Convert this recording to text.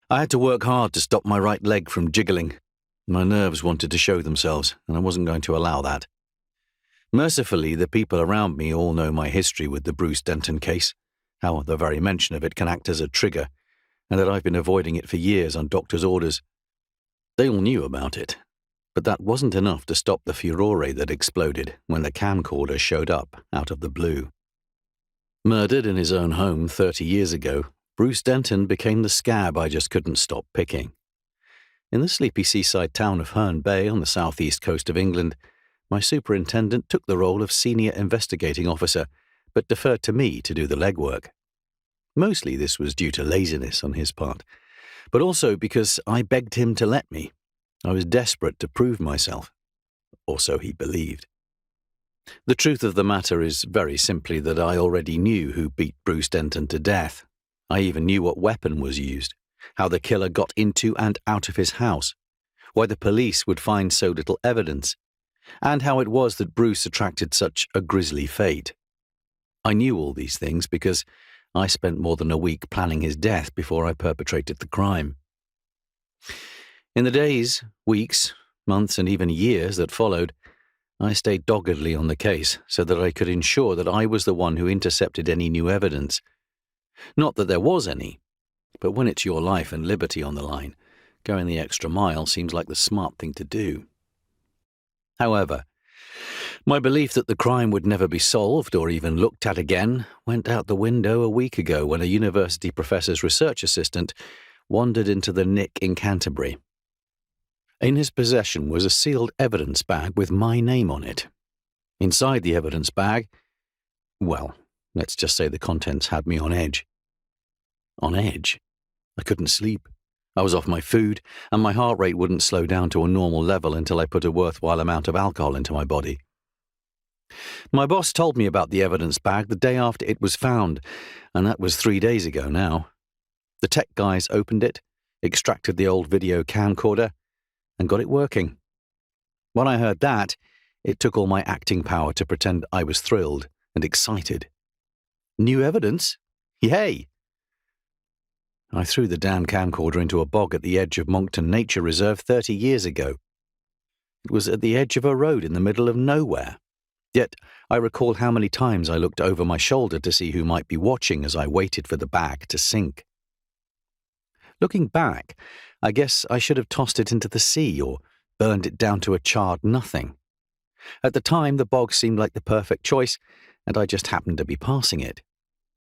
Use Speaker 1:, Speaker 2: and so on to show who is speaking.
Speaker 1: I had to work hard to stop my right leg from jiggling. My nerves wanted to show themselves, and I wasn't going to allow that. Mercifully, the people around me all know my history with the Bruce Denton case, how the very mention of it can act as a trigger, and that I've been avoiding it for years on doctor's orders. They all knew about it, but that wasn't enough to stop the furore that exploded when the camcorder showed up out of the blue. Murdered in his own home 30 years ago, Bruce Denton became the scab I just couldn't stop picking. In the sleepy seaside town of Herne Bay on the southeast coast of England, my superintendent took the role of senior investigating officer, but deferred to me to do the legwork. Mostly this was due to laziness on his part, but also because I begged him to let me. I was desperate to prove myself. Or so he believed. The truth of the matter is very simply that I already knew who beat Bruce Denton to death. I even knew what weapon was used, how the killer got into and out of his house, why the police would find so little evidence, and how it was that Bruce attracted such a grisly fate. I knew all these things because I spent more than a week planning his death before I perpetrated the crime. In the days, weeks, months, and even years that followed, I stayed doggedly on the case so that I could ensure that I was the one who intercepted any new evidence. Not that there was any, but when it's your life and liberty on the line, going the extra mile seems like the smart thing to do. However, my belief that the crime would never be solved or even looked at again went out the window a week ago when a university professor's research assistant wandered into the Nick in Canterbury. In his possession was a sealed evidence bag with my name on it. Inside the evidence bag, well, let's just say the contents had me on edge. On edge? I couldn't sleep. I was off my food, and my heart rate wouldn't slow down to a normal level until I put a worthwhile amount of alcohol into my body. My boss told me about the evidence bag the day after it was found, and that was 3 days ago now. The tech guys opened it, extracted the old video camcorder, and got it working. When I heard that, it took all my acting power to pretend I was thrilled and excited. New evidence? Yay! I threw the damn camcorder into a bog at the edge of Moncton Nature Reserve 30 years ago. It was at the edge of a road in the middle of nowhere. Yet I recall how many times I looked over my shoulder to see who might be watching as I waited for the bag to sink. Looking back, I guess I should have tossed it into the sea or burned it down to a charred nothing. At the time, the bog seemed like the perfect choice, and I just happened to be passing it.